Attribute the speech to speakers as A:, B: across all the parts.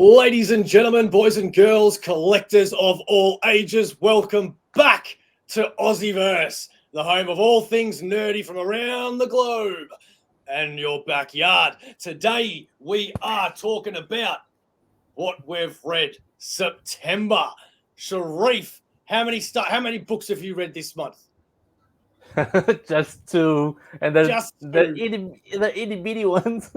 A: Ladies and gentlemen, boys and girls, collectors of all ages, welcome back to AussieVerse, the home of all things nerdy from around the globe and your backyard. Today, we are talking about what we've read September. Sharif, how many books have you read this month?
B: Just two, and the
A: Just
B: the
A: two.
B: itty bitty ones.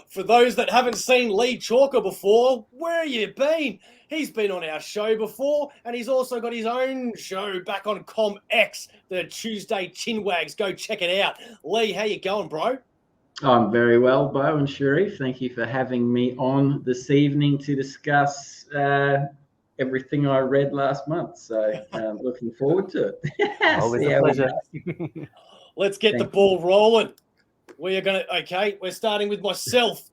A: For those that haven't seen Leigh Chalker before, where you been? He's been on our show before, and he's also got his own show back on Comx, the Tuesday Chinwags. Go check it out. Leigh, how you going, bro?
C: I'm very well, Bo and Sharif. Thank you for having me on this evening to discuss everything I read last month. So looking forward to it.
B: Always a pleasure.
A: Let's get the ball rolling. We're starting with myself.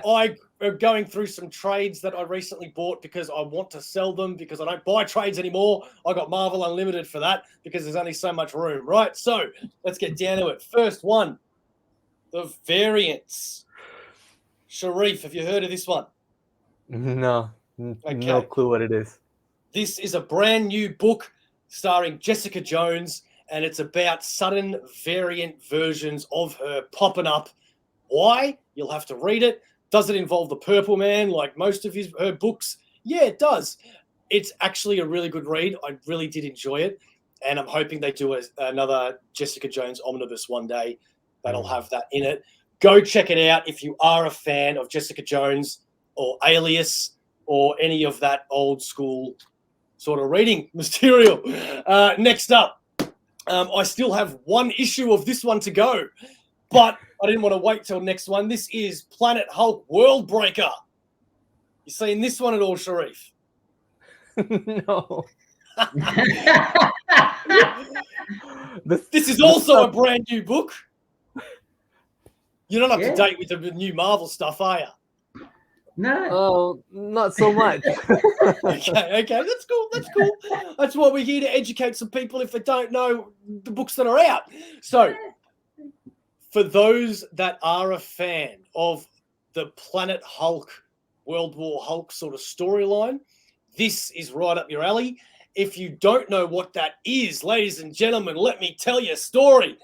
A: I am going through some trades that I recently bought because I want to sell them because I don't buy trades anymore. I got Marvel Unlimited for that because there's only so much room, right? So let's get down to it. First one, the variants. Sharif, have you heard of this one?
B: No, no clue what it is.
A: This is a brand new book starring Jessica Jones, and it's about sudden variant versions of her popping up. Why? You'll have to read it. Does it involve the Purple Man like most of her books? Yeah, it does. It's actually a really good read. I really did enjoy it, and I'm hoping they do another Jessica Jones omnibus one day that'll have that in it. Go check it out if you are a fan of Jessica Jones or Alias or any of that old school sort of reading material. Next up, I still have one issue of this one to go, but I didn't want to wait till next one. This is Planet Hulk World Breaker. You seen this one at all, Sharif?
B: No.
A: This is also a brand new book. You're not up to date with the new Marvel stuff, are you?
C: No.
B: Oh, not so much.
A: Okay, that's cool. That's why we're here to educate some people if they don't know the books that are out. So, for those that are a fan of the Planet Hulk, World War Hulk sort of storyline, this is right up your alley. If you don't know what that is, ladies and gentlemen, let me tell you a story.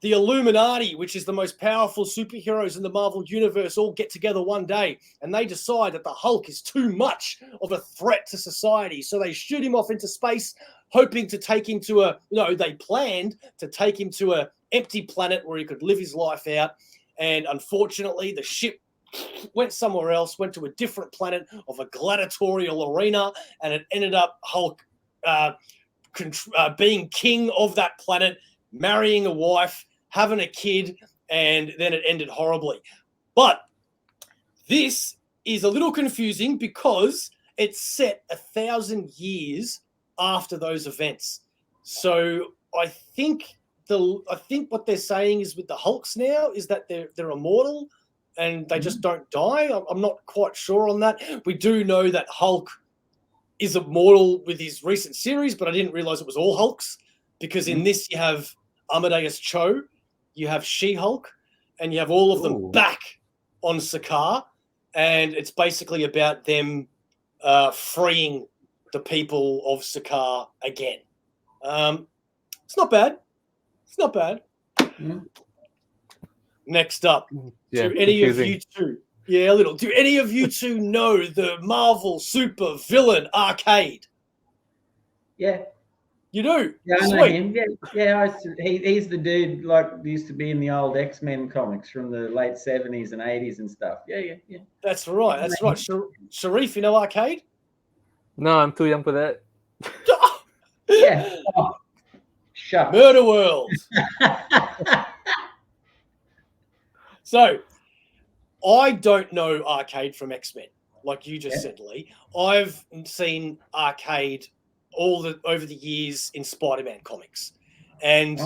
A: The Illuminati, which is the most powerful superheroes in the Marvel Universe, all get together one day and they decide that the Hulk is too much of a threat to society. So they shoot him off into space, hoping to take him to they planned to take him to an empty planet where he could live his life out. And unfortunately, the ship went somewhere else, went to a different planet of a gladiatorial arena, and it ended up Hulk being king of that planet, marrying a wife, having a kid, and then it ended horribly. But this is a little confusing because it's set 1,000 years after those events. So I think what they're saying is with the Hulks now is that they're immortal and they just don't die. I'm not quite sure on that. We do know that Hulk is immortal with his recent series, but I didn't realize it was all Hulks because in this you have Amadeus Cho, you have She-Hulk, and you have all of them back on Sakaar, and it's basically about them freeing the people of Sakaar again. It's not bad. Next up, do any of you two know the Marvel Super Villain Arcade?
C: Yeah.
A: You do?
C: Yeah, I know him. Yeah. He's the dude like used to be in the old X-Men comics from the late 70s and 80s and stuff. Yeah.
A: That's right. Sharif, you know Arcade?
B: No, I'm too young for that.
C: Yeah. Oh, shut up.
A: Murder World. So, I don't know Arcade from X-Men, like you just said, Leigh. I've seen Arcade over the years in Spider-Man comics, and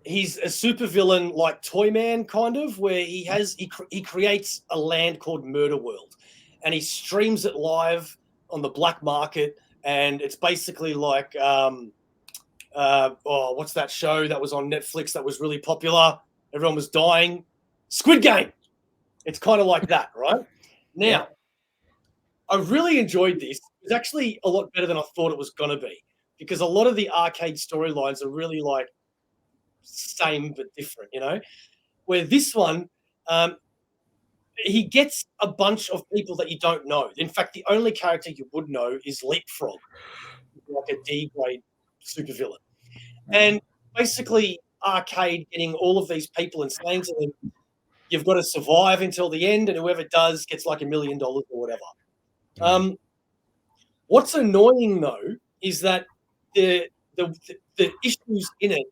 A: he's a supervillain like Toyman, kind of, where he creates a land called Murder World, and he streams it live on the black market, and it's basically like what's that show that was on Netflix that was really popular? Everyone was dying. Squid Game. It's kind of like that, right? Now, I really enjoyed this. It was actually a lot better than I thought it was going to be, because a lot of the arcade storylines are really like same but different, where this one, he gets a bunch of people that you don't know. In fact, the only character you would know is Leapfrog, like a D-grade supervillain. And basically, Arcade getting all of these people and saying to them, you've got to survive until the end, and whoever does gets like $1 million or whatever. What's annoying, though, is that the issues in it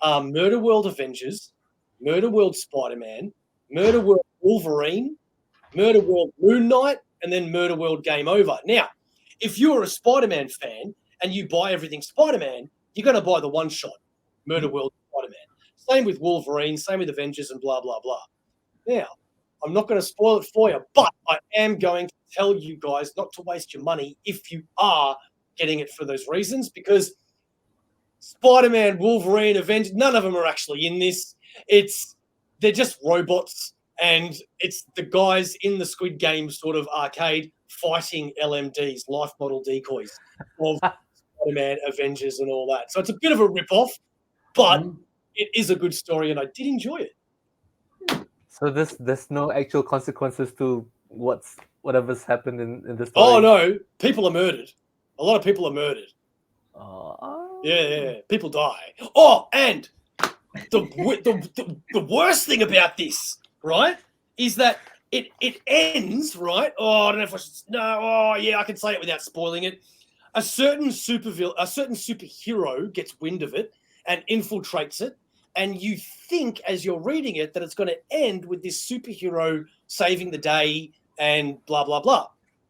A: are Murder World Avengers, Murder World Spider-Man, Murder World Wolverine, Murder World Moon Knight, and then Murder World Game Over. Now, if you're a Spider-Man fan and you buy everything Spider-Man, you're going to buy the one-shot Murder World Spider-Man. Same with Wolverine, same with Avengers, and blah, blah, blah. Now, I'm not going to spoil it for you, but I am going to tell you guys not to waste your money if you are getting it for those reasons, because Spider-Man, Wolverine, Avengers, none of them are actually in this. They're just robots, and it's the guys in the Squid Game sort of arcade fighting LMDs, life model decoys of Spider-Man, Avengers, and all that. So it's a bit of a rip-off, but it is a good story, and I did enjoy it.
B: So there's no actual consequences to whatever's happened in this story?
A: Oh, no. People are murdered. A lot of people are murdered.
B: Oh.
A: Yeah. People die. Oh, and the worst thing about this, right, is that it ends, right? Oh, I don't know if I should. No, I can say it without spoiling it. A certain superhero gets wind of it and infiltrates it, and you think as you're reading it that it's going to end with this superhero saving the day and blah, blah, blah.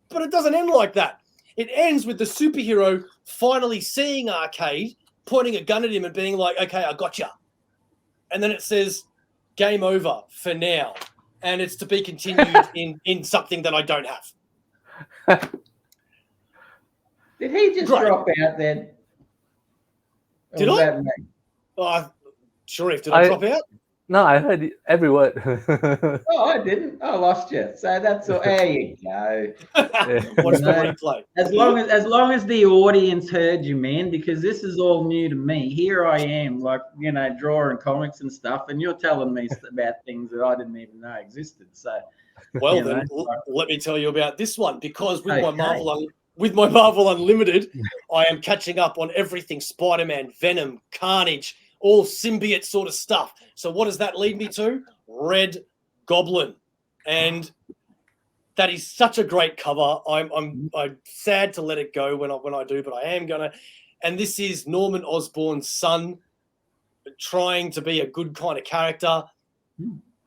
A: But it doesn't end like that. It ends with the superhero finally seeing Arcade, pointing a gun at him and being like, okay, I got you. And then it says, game over for now. And it's to be continued in something that I don't have.
C: Did he just drop out then?
A: Did I? Sharif, did I drop out?
B: No, I heard every word.
C: Oh, I didn't. I lost you. So that's all. There you go.
A: What's the replay?
C: As long as the audience heard you, man, because this is all new to me. Here I am, like, drawing comics and stuff, and you're telling me about things that I didn't even know existed. So,
A: well, then let me tell you about this one, because with my Marvel Unlimited, I am catching up on everything Spider-Man, Venom, Carnage, all symbiote sort of stuff. So what does that lead me to? Red Goblin. And that is such a great cover. I'm sad to let it go when I do, but I am gonna. And this is Norman Osborn's son, trying to be a good kind of character,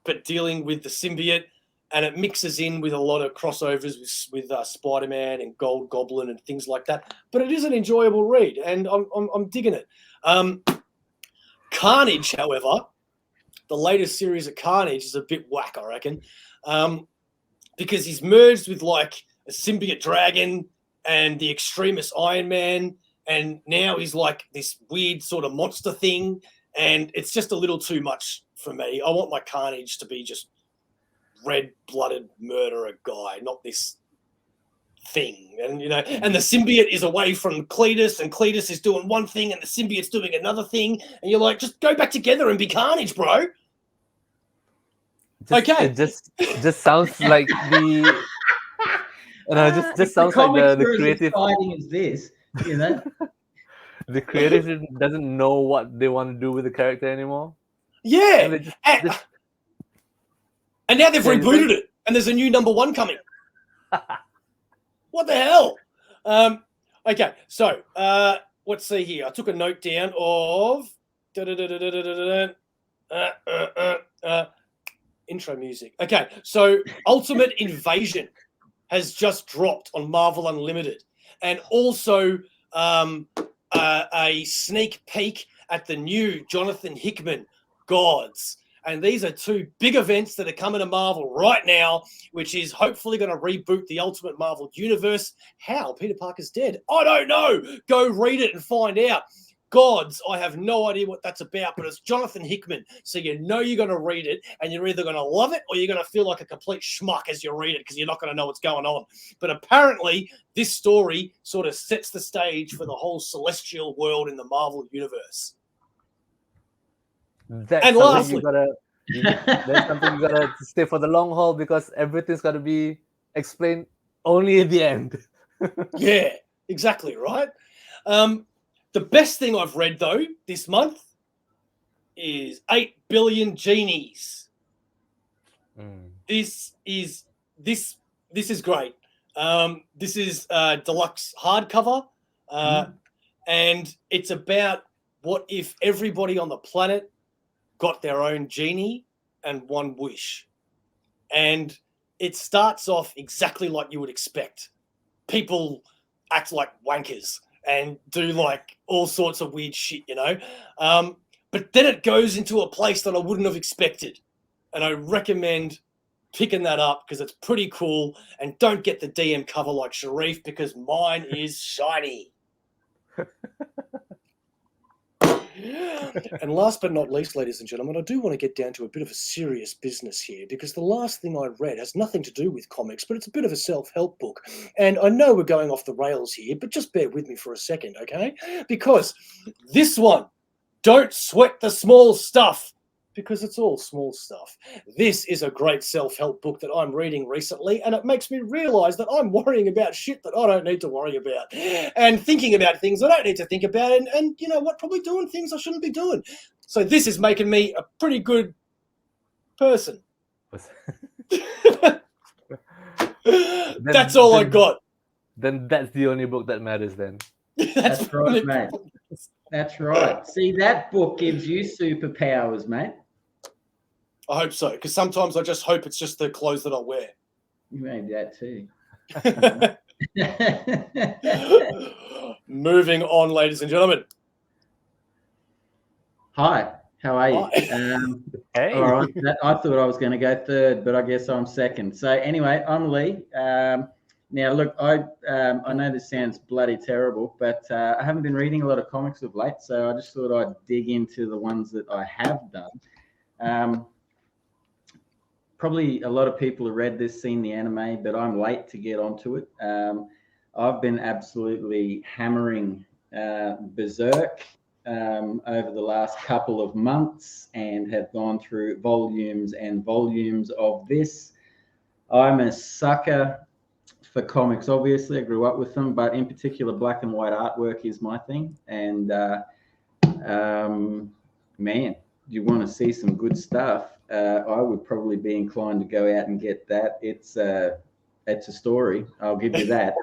A: but dealing with the symbiote. And it mixes in with a lot of crossovers with Spider-Man and Gold Goblin and things like that. But it is an enjoyable read, and I'm digging it. Carnage, however, the latest series of Carnage is a bit whack, I reckon, because he's merged with like a symbiote dragon and the extremist Iron Man, and now he's like this weird sort of monster thing, and it's just a little too much for me. I want my Carnage to be just red-blooded murderer guy, not this thing. And and the symbiote is away from Cletus, and Cletus is doing one thing and the symbiote's doing another thing, and you're like, just go back together and be Carnage, bro.
B: It just sounds like the just sounds like the creative.
C: Exciting as this,
B: The creative doesn't know what they want to do with the character anymore.
A: Yeah, and now they've rebooted it, and there's a new #1 coming. What the hell? Okay, so let's see here. I took a note down of intro music. Okay, so Ultimate Invasion has just dropped on Marvel Unlimited, and also a sneak peek at the new Jonathan Hickman Gods. And these are two big events that are coming to Marvel right now, which is hopefully going to reboot the Ultimate Marvel Universe. How? Peter Parker's dead. I don't know. Go read it and find out. gods, I have no idea what that's about, but it's Jonathan Hickman. So you know you're going to read it, and you're either going to love it or you're going to feel like a complete schmuck as you read it because you're not going to know what's going on. But apparently, this story sort of sets the stage for the whole celestial world in the Marvel universe.
B: That's
A: And
B: something
A: lastly,
B: that's something you gotta stay for the long haul because everything's got to be explained only at the end.
A: yeah, exactly right. The best thing I've read though this month is 8 Billion Genies. This is great. This is deluxe hardcover, and it's about what if everybody on the planet got their own genie and one wish. And it starts off exactly like you would expect. People act like wankers and do like all sorts of weird shit, you know. But then it goes into a place that I wouldn't have expected. And I recommend picking that up because it's pretty cool. And don't get the DM cover like Sharif because mine is shiny. And last but not least, ladies and gentlemen, I do want to get down to a bit of a serious business here because the last thing I read has nothing to do with comics, but it's a bit of a self-help book. And I know we're going off the rails here, but just bear with me for a second, okay? Because this one, don't sweat the small stuff, because it's all small stuff. This is a great self-help book that I'm reading recently, and it makes me realize that I'm worrying about shit that I don't need to worry about and thinking about things I don't need to think about and you know what, probably doing things I shouldn't be doing. So this is making me a pretty good person. That's all I got.
B: Then that's the only book that matters then.
C: That's right, mate. That's right. See, that book gives you superpowers, mate.
A: I hope so, because sometimes I just hope it's just the clothes that I wear.
C: You made that too.
A: Moving on, ladies and gentlemen.
C: Hi, how are you?
B: Hey.
C: All right. I thought I was going to go third, but I guess I'm second. So anyway, I'm Lee. Now, look, I know this sounds bloody terrible, but I haven't been reading a lot of comics of late, so I just thought I'd dig into the ones that I have done. Probably a lot of people have read this, seen the anime, but I'm late to get onto it. I've been absolutely hammering Berserk over the last couple of months and have gone through volumes and volumes of this. I'm a sucker for comics, obviously. I grew up with them, but in particular, black and white artwork is my thing. And man, you want to see some good stuff, I would probably be inclined to go out and get that. It's a story, I'll give you that.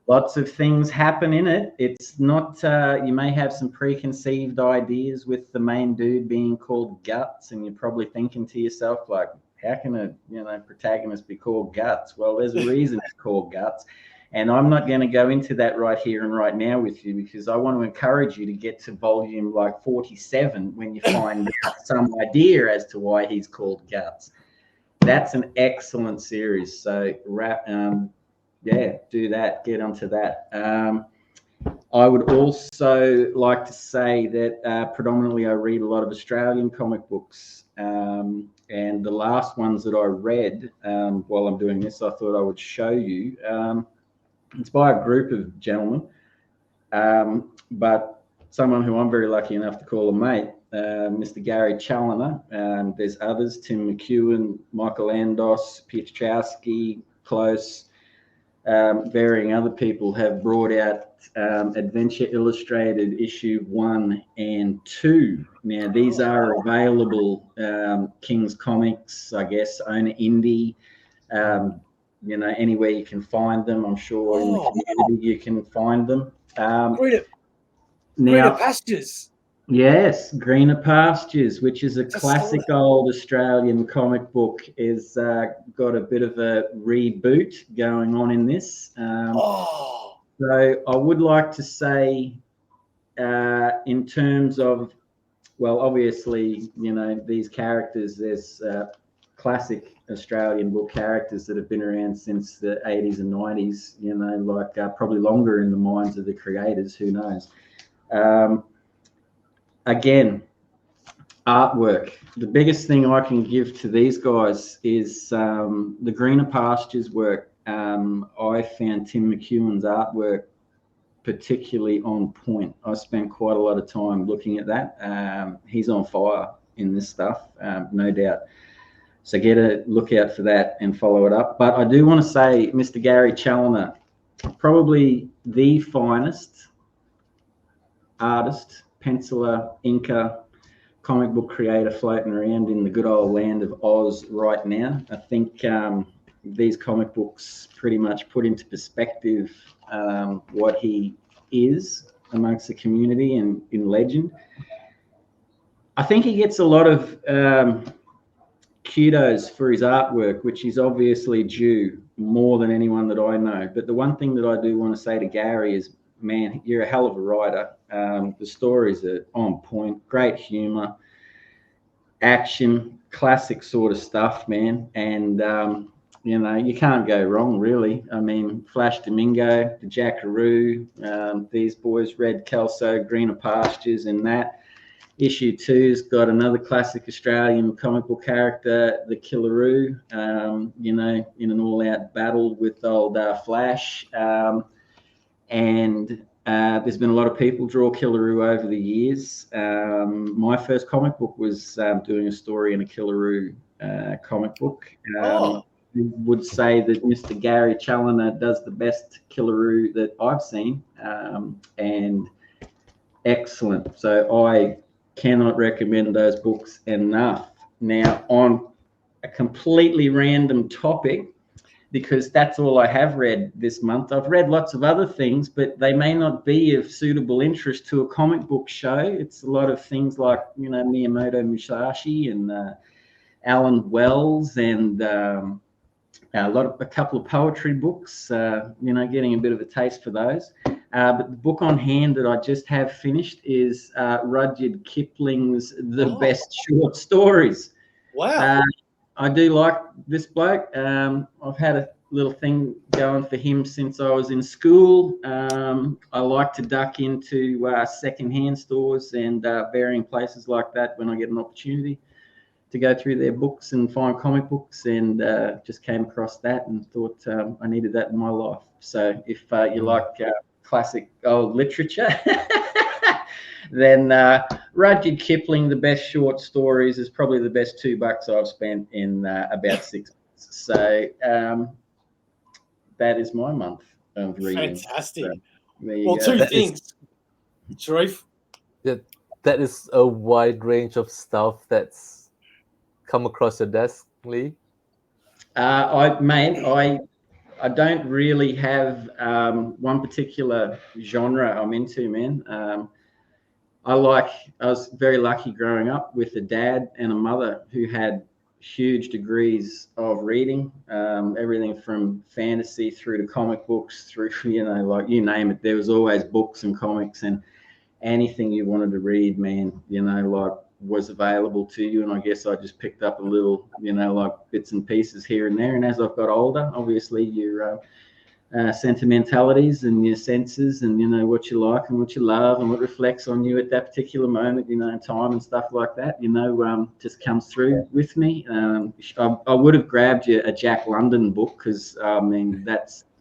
C: Lots of things happen in it. It's not, you may have some preconceived ideas with the main dude being called Guts, and you're probably thinking to yourself, like, how can a protagonist be called Guts? Well, there's a reason it's called Guts. And I'm not going to go into that right here and right now with you, because I want to encourage you to get to volume like 47 when you find some idea as to why he's called Guts. That's an excellent series. So do that, get onto that. I would also like to say that predominantly I read a lot of Australian comic books. And the last ones that I read while I'm doing this, I thought I would show you. It's by a group of gentlemen, but someone who I'm very lucky enough to call a mate, Mr. Gary Challoner. There's others, Tim McEwen, Michael Andos, Peter Chowski, Close, varying other people have brought out Adventure Illustrated issue 1 and 2. Now, these are available, King's Comics, I guess, Owner Indie, anywhere you can find them. I'm sure in the community you can find them.
A: Greener Pastures.
C: Yes, Greener Pastures, which is a classic old Australian comic book, is got a bit of a reboot going on in this. So I would like to say, in terms of, well, obviously, these characters, there's classic Australian book characters that have been around since the 80s and 90s, like probably longer in the minds of the creators, who knows. Again, artwork. The biggest thing I can give to these guys is the Greener Pastures work. I found Tim McEwen's artwork particularly on point. I spent quite a lot of time looking at that. He's on fire in this stuff, no doubt. So get a look out for that and follow it up. But I do want to say, Mr. Gary Chalker, probably the finest artist, penciler, inker, comic book creator floating around in the good old land of Oz right now. I think these comic books pretty much put into perspective what he is amongst the community and in legend. I think he gets a lot of kudos for his artwork, which is obviously due more than anyone that I know. But the one thing that I do want to say to Gary is, man, you're a hell of a writer. The stories are on point, great humor, action, classic sort of stuff, man. And you know, you can't go wrong, really. I mean, Flash Domingo, the Jackaroo, these boys, Red Kelso, Greener Pastures, and that. Issue 2's got another classic Australian comic book character, the Killaroo, you know, in an all-out battle with old Flash. And there's been a lot of people draw Killaroo over the years. My first comic book was doing a story in a Killaroo comic book. I would say that Mr. Gary Chalker does the best Killaroo that I've seen, and excellent. So I cannot recommend those books enough. Now, on a completely random topic, because that's all I have read this month. I've read lots of other things, but they may not be of suitable interest to a comic book show. It's a lot of things like, you know, Miyamoto Musashi and Alan Wells, and a couple of poetry books, you know, getting a bit of a taste for those. But the book on hand that I just have finished is Rudyard Kipling's The Best Short Stories.
A: Wow.
C: I do like this bloke. I've had a little thing going for him since I was in school. I like to duck into secondhand stores and varying places like that when I get an opportunity to go through their books and find comic books, and just came across that and thought I needed that in my life. So if you like classic old literature, then Rudyard Kipling, The Best Short Stories, is probably the best $2 I've spent in about 6 months. So that is my month of reading.
A: Fantastic.
C: So,
A: well, two things, Sharif.
B: That is a wide range of stuff that's come across your desk, Lee.
C: I don't really have one particular genre I'm into, man. I was very lucky growing up with a dad and a mother who had huge degrees of reading, everything from fantasy through to comic books, through, you know, like you name it. There was always books and comics, and anything you wanted to read, man, you know, like was available to you. And I guess I just picked up a little, you know, like bits and pieces here and there. And as I've got older, obviously your sentimentalities and your senses, and, you know, what you like and what you love and what reflects on you at that particular moment, you know, in time and stuff like that, you know, just comes through with me. I would have grabbed you a Jack London book, because I mean,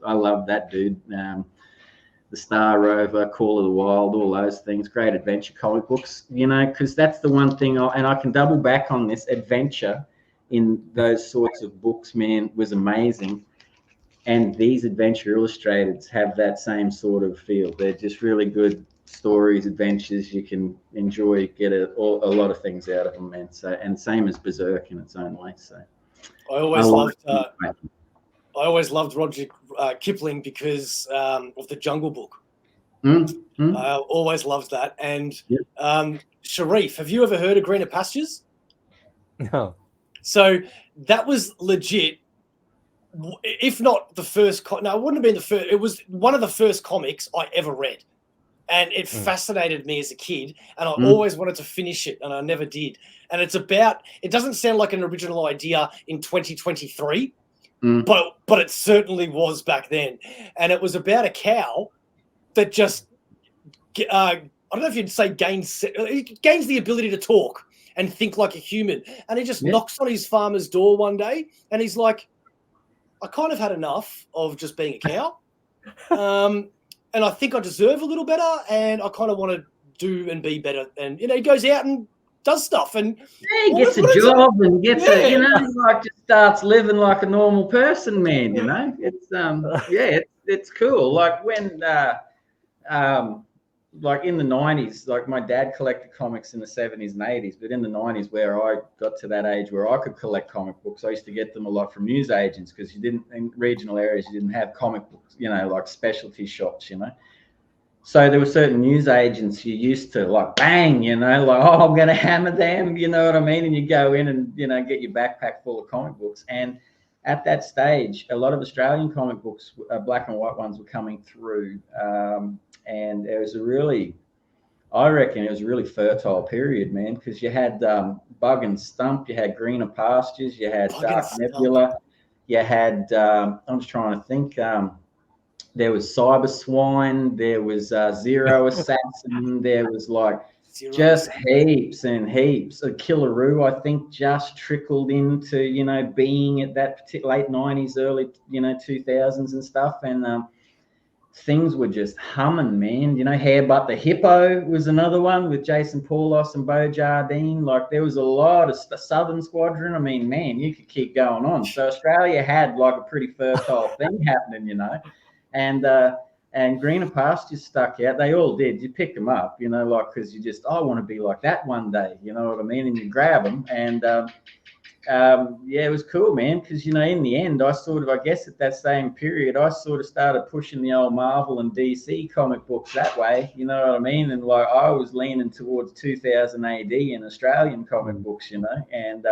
C: I love that dude. The Star Rover, Call of the Wild, all those things, great adventure comic books, you know, because that's the one thing, and I can double back on this, adventure in those sorts of books, man, was amazing. And these adventure illustrateds have that same sort of feel. They're just really good stories, adventures. You can enjoy, get a lot of things out of them, man. So, and same as Berserk in its own way. So
A: I always loved Rudyard Kipling because of the Jungle Book. I always loved that. And Sharif, have you ever heard of Greener Pastures?
B: No.
A: So that was legit. If not the first, no, it wouldn't have been the first. It was one of the first comics I ever read, and it fascinated me as a kid. And I always wanted to finish it, and I never did. And it's about. It doesn't sound like an original idea in 2023, but it certainly was back then. And it was about a cow that just don't know if you'd say he gains the ability to talk and think like a human. And he just knocks on his farmer's door one day and he's like, I kind of had enough of just being a cow. And I think I deserve a little better and I kind of want to do and be better. And, he goes out and does stuff. And
C: he gets a job and gets like just starts living like a normal person, man, It's, it's cool. Like when, like in the 90s, like my dad collected comics in the 70s and 80s, but in the 90s where I got to that age where I could collect comic books, I used to get them a lot from news agents because in regional areas, you didn't have comic books, like specialty shops, So there were certain news agents you used to like, bang, like, oh, I'm going to hammer them, you know what I mean? And you go in and, get your backpack full of comic books. And at that stage, a lot of Australian comic books, black and white ones, were coming through. And it was a really fertile peririd, man, because you had Bug and Stump, you had Greener Pastures, you had Dark Nebula, you had, I'm just trying to think, there was Cyber Swine, there was Zero Assassin, there was like just heaps and heaps. Killaroo, I think, just trickled into, being at that late 90s, early, 2000s and stuff. And things were just humming, man. Hairbutt the Hippo was another one with Jason Paulos and Bo Jardine. Like there was a lot of Southern Squadron. I mean, man, you could keep going on. So Australia had like a pretty fertile thing happening, and Greener Pastures stuck out. They all did. You pick them up, like because you just, I want to be like that one day. You know what I mean? And you grab them, and it was cool, man. Because in the end, I guess at that same period, I sort of started pushing the old Marvel and DC comic books that way. You know what I mean? And like I was leaning towards 2000 AD in Australian comic books, And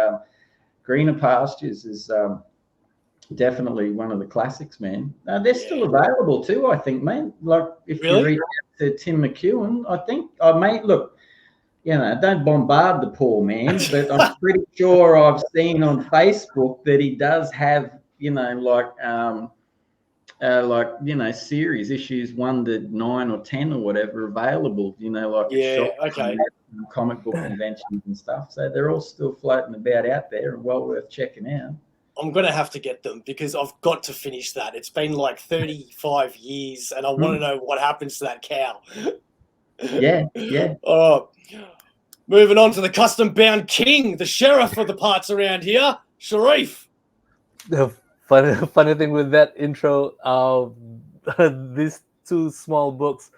C: Greener Pastures is. Definitely one of the classics, man. They're still available too, I think, man. Like if you reach out to Tim McEwen, I think look, don't bombard the poor man, but I'm pretty sure I've seen on Facebook that he does have, series issues 1 to 9 or 10 or whatever available, comic book conventions and stuff. So they're all still floating about out there and well worth checking out.
A: I'm going to have to get them because I've got to finish that. It's been like 35 years and I want to know what happens to that cow.
C: Yeah.
A: Oh, moving on to the custom-bound king, the sheriff of the parts around here, Sharif.
B: The funny thing with that intro, these 2 small books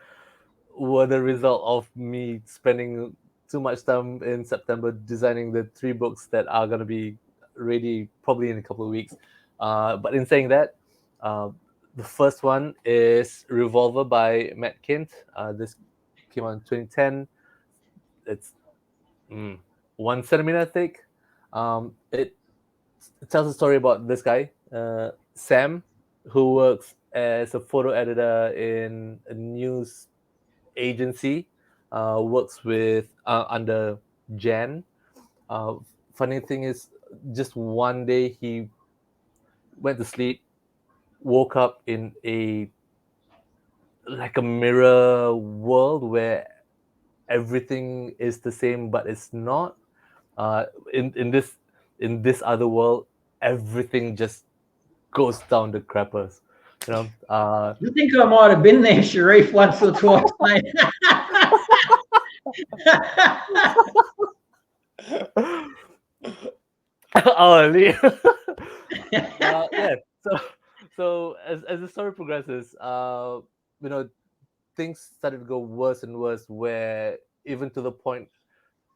B: were the result of me spending too much time in September designing the 3 books that are going to be ready probably in a couple of weeks. But in saying that, the first one is Revolver by Matt Kindt. This came out in 2010. It's 1 centimeter thick. It tells a story about this guy, Sam, who works as a photo editor in a news agency, works with under Jan. Funny thing is, just one day he went to sleep, woke up in a mirror world where everything is the same, but it's not. In this other world, everything just goes down the crappers.
C: I think I might have been there, Sharif, once or twice, mate.
B: So as the story progresses, things started to go worse and worse, where even to the point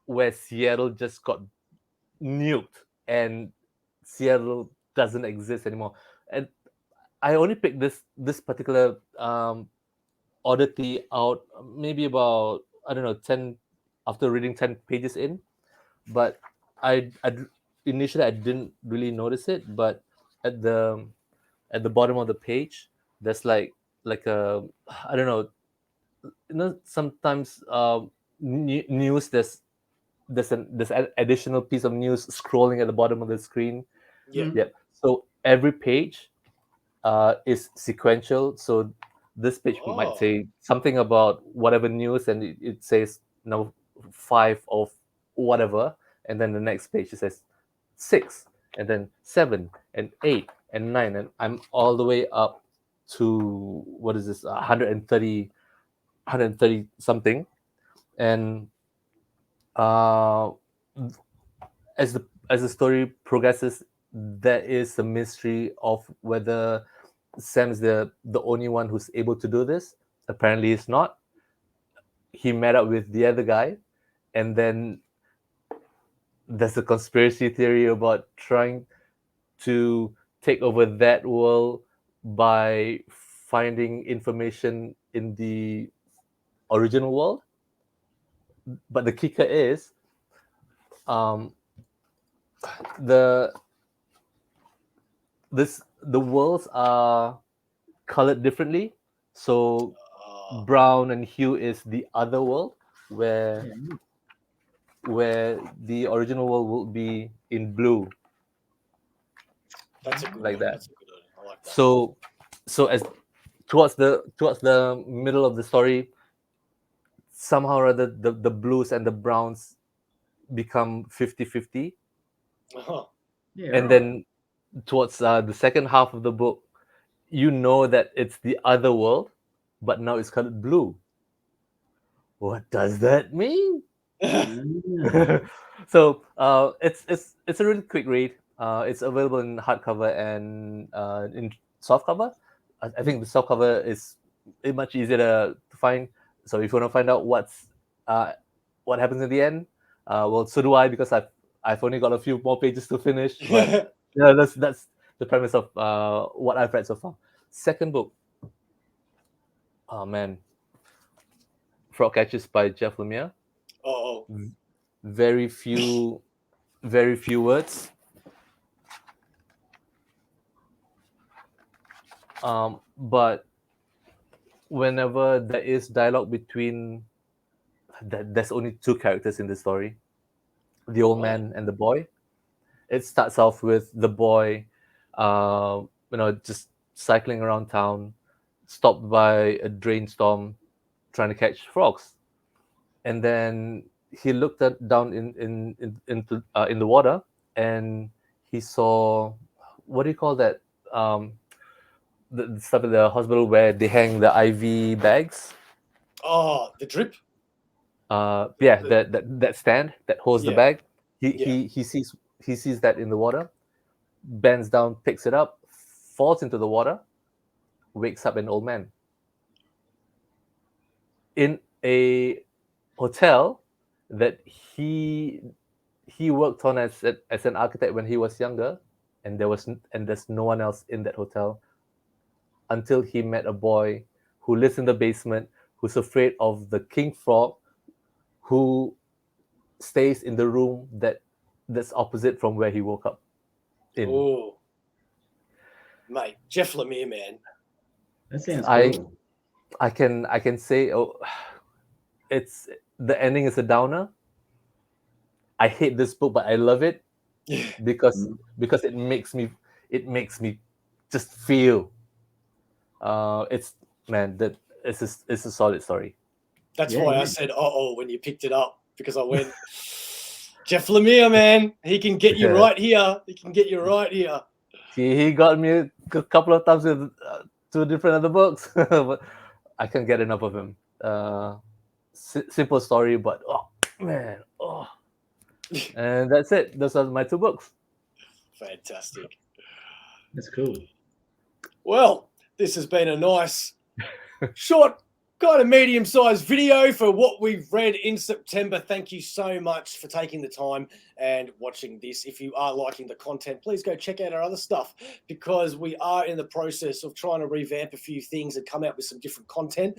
B: where Seattle just got nuked and Seattle doesn't exist anymore. And I only picked this particular oddity out maybe about, I don't know, 10 after reading 10 pages in, but I initially I didn't really notice it, but at the bottom of the page there's like a, I don't know, sometimes news, there's an additional piece of news scrolling at the bottom of the screen.
A: Yeah.
B: So every page is sequential. So This page might
A: Oh.
B: say something about whatever news, and it says number 5 of whatever, and then the next page it says 6, and then 7 and 8 and 9, and I'm all the way up to what is this 130 something. And as the story progresses, there is a mystery of whether Sam's the only one who's able to do this. Apparently he's not. He met up with the other guy, and then there's a conspiracy theory about trying to take over that world by finding information in the original world. But the kicker is the worlds are colored differently. So brown and hue is the other world, where the original world will be in blue.
A: That's a good
B: like
A: one.
B: that.
A: That's a good one. I like that.
B: So as towards the middle of the story, somehow or other the blues and the browns become 50-50.
A: Uh-huh.
B: And then towards the second half of the book, you know that it's the other world, but now it's colored blue. What does that mean? So it's a really quick read. It's available in hardcover and in softcover. I think the softcover is much easier to find. So if you want to find out what happens in the end, well, so do I, because I've only got a few more pages to finish. But yeah, that's the premise of what I've read so far. Second book. Oh man, Frog Catchers by Jeff Lemire.
A: Oh.
B: Very few words. But whenever there is dialogue between, there's only two characters in the story, the old man and the boy. It starts off with the boy, just cycling around town, stopped by a rainstorm, trying to catch frogs, and then he looked down into the water, and he saw, what do you call that? The stuff at the hospital where they hang the IV bags.
A: Oh, the drip.
B: That stand that holds the bag. He sees that in the water, bends down, picks it up, falls into the water, wakes up an old man in a hotel that he worked on as an architect when he was younger, and there's no one else in that hotel until he met a boy who lives in the basement, who's afraid of the king frog, who stays in the room that's opposite from where he woke up in.
A: Oh, mate, Jeff Lemire, man.
C: That sounds cool.
B: I can say, it's the ending is a downer. I hate this book, but I love it because it makes me just feel. It's a solid story.
A: That's why I said when you picked it up, because I went, Jeff Lemire, man, he can get you right here. He can get you right here.
B: He got me a couple of times with two different other books, but I can't get enough of him. Simple story, but and that's it. Those are my two books.
A: Fantastic.
C: That's cool.
A: Well, this has been a nice, short, kind of medium-sized video for what we've read in September. Thank you so much for taking the time and watching this. If you are liking the content, please go check out our other stuff, because we are in the process of trying to revamp a few things and come out with some different content.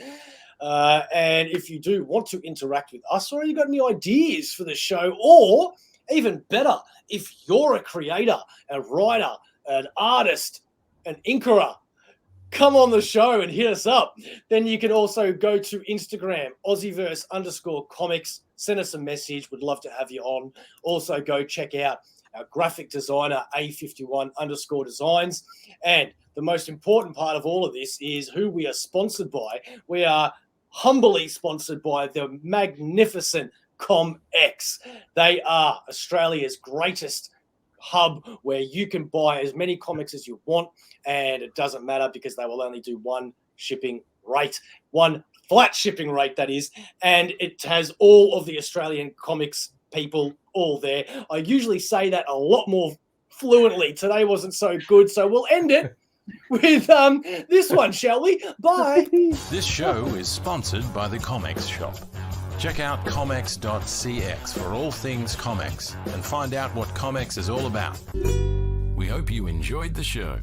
A: And if you do want to interact with us, or you got any ideas for the show, or even better, if you're a creator, a writer, an artist, an inkerer, come on the show and hit us up. Then you can also go to Instagram, AussieVerse _Comx. Send us a message. We'd love to have you on. Also, go check out our graphic designer, A51_designs. And the most important part of all of this is who we are sponsored by. We are humbly sponsored by the magnificent Comx. They are Australia's greatest hub where you can buy as many comics as you want, and it doesn't matter because they will only do one shipping rate, one flat shipping rate, that is, and it has all of the Australian comics people all there. I usually say that a lot more fluently. Today wasn't so good, so we'll end it with this one, shall we? Bye.
D: This show is sponsored by the Comx shop. Check out comx.cx for all things Comx and find out what Comx is all about. We hope you enjoyed the show.